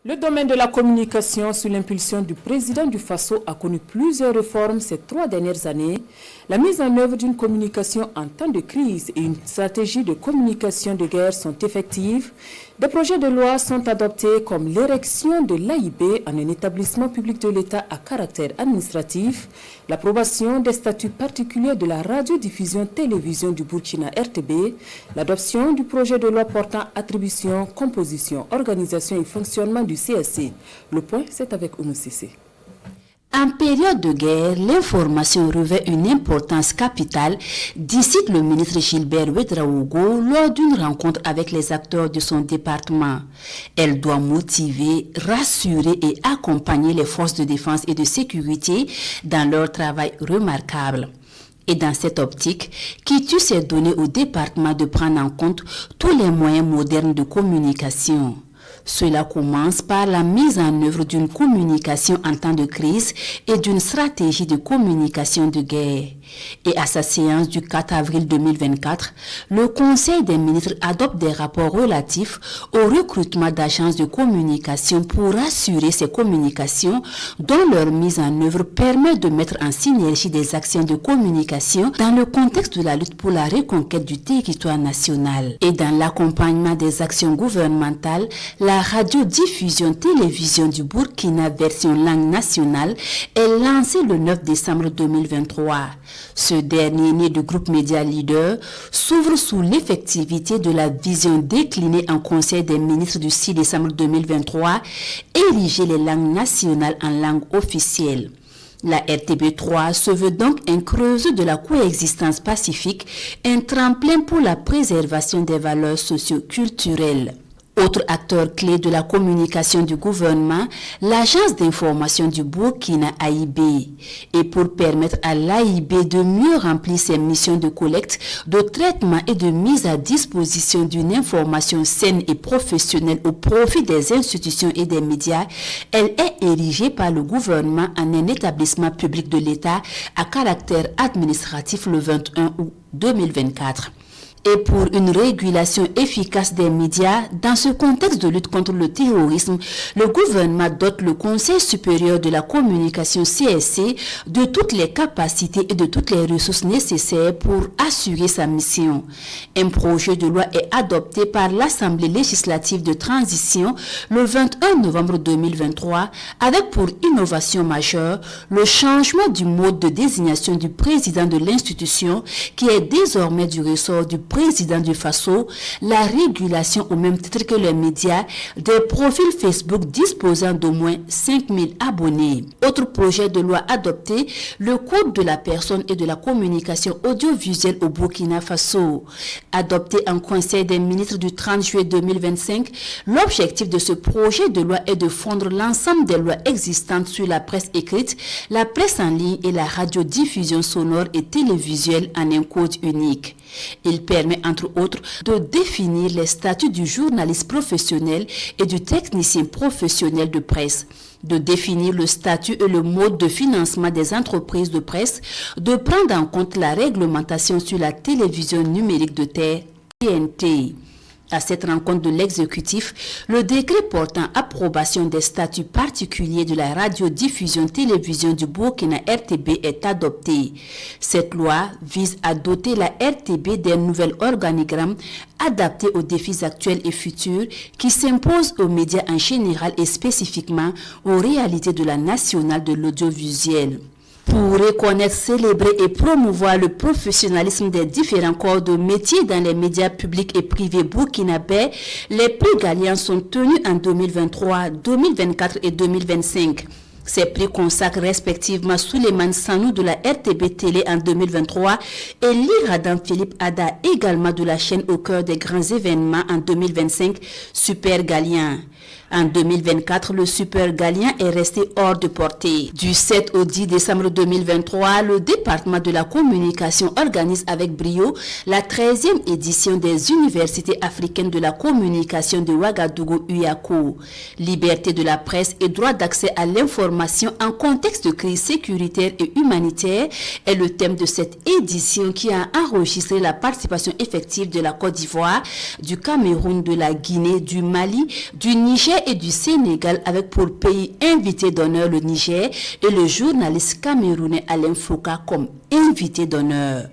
Le domaine de la communication sous l'impulsion du président du Faso a connu plusieurs réformes ces 3 dernières années. La mise en œuvre d'une communication en temps de crise et une stratégie de communication de guerre sont effectives. Des projets de loi sont adoptés comme l'érection de l'AIB en un établissement public de l'État à caractère administratif, l'approbation des statuts particuliers de la radiodiffusion télévision du Burkina RTB, l'adoption du projet de loi portant attribution, composition, organisation et fonctionnement du CSC. Le point, c'est avec Oumou Sissé. En période de guerre, l'information revêt une importance capitale, décide le ministre Gilbert Ouédraogo lors d'une rencontre avec les acteurs de son département. Elle doit motiver, rassurer et accompagner les forces de défense et de sécurité dans leur travail remarquable. Et dans cette optique, Kitu s'est donné au département de prendre en compte tous les moyens modernes de communication. Cela commence par la mise en œuvre d'une communication en temps de crise et d'une stratégie de communication de guerre. Et à sa séance du 4 avril 2024, le Conseil des ministres adopte des rapports relatifs au recrutement d'agences de communication pour assurer ces communications dont leur mise en œuvre permet de mettre en synergie des actions de communication dans le contexte de la lutte pour la reconquête du territoire national. Et dans l'accompagnement des actions gouvernementales, la radiodiffusion télévision du Burkina version langue nationale est lancée le 9 décembre 2023. Ce dernier, né du groupe Média Leader, s'ouvre sous l'effectivité de la vision déclinée en Conseil des ministres du 6 décembre 2023, ériger les langues nationales en langue officielle. La RTB3 se veut donc un creusot de la coexistence pacifique, un tremplin pour la préservation des valeurs socio-culturelles. Autre acteur clé de la communication du gouvernement, l'agence d'information du Burkina AIB. Et pour permettre à l'AIB de mieux remplir ses missions de collecte, de traitement et de mise à disposition d'une information saine et professionnelle au profit des institutions et des médias, elle est érigée par le gouvernement en un établissement public de l'État à caractère administratif le 21 août 2024. Et pour une régulation efficace des médias, dans ce contexte de lutte contre le terrorisme, le gouvernement dote le Conseil supérieur de la communication CSC de toutes les capacités et de toutes les ressources nécessaires pour assurer sa mission. Un projet de loi est adopté par l'Assemblée législative de transition le 21 novembre 2023 avec pour innovation majeure le changement du mode de désignation du président de l'institution qui est désormais du ressort du président du Faso, la régulation au même titre que les médias des profils Facebook disposant d'au moins 5000 abonnés. Autre projet de loi adopté, le Code de la personne et de la communication audiovisuelle au Burkina Faso. Adopté en Conseil des ministres du 30 juillet 2025, l'objectif de ce projet de loi est de fondre l'ensemble des lois existantes sur la presse écrite, la presse en ligne et la radiodiffusion sonore et télévisuelle en un code unique. Il permet entre autres de définir les statuts du journaliste professionnel et du technicien professionnel de presse, de définir le statut et le mode de financement des entreprises de presse, de prendre en compte la réglementation sur la télévision numérique de terre, TNT. À cette rencontre de l'exécutif, le décret portant approbation des statuts particuliers de la radiodiffusion télévision du Burkina RTB est adopté. Cette loi vise à doter la RTB d'un nouvel organigramme adapté aux défis actuels et futurs qui s'imposent aux médias en général et spécifiquement aux réalités de la nationale de l'audiovisuel. Pour reconnaître, célébrer et promouvoir le professionnalisme des différents corps de métier dans les médias publics et privés burkinabais, les prix Gallian sont tenus en 2023, 2024 et 2025. Ces prix consacrent respectivement Souleymane Sanou de la RTB Télé en 2023 et l'Iradam Philippe Ada également de la chaîne Au cœur des grands événements en 2025, Super Gallian. En 2024, le Super Gallian est resté hors de portée. Du 7 au 10 décembre 2023, le département de la communication organise avec brio la 13e édition des Universités africaines de la communication de Ouagadougou UACO. Liberté de la presse et droit d'accès à l'information en contexte de crise sécuritaire et humanitaire est le thème de cette édition qui a enregistré la participation effective de la Côte d'Ivoire, du Cameroun, de la Guinée, du Mali, du Niger et du Sénégal avec pour pays invité d'honneur le Niger et le journaliste camerounais Alain Foucault comme invité d'honneur.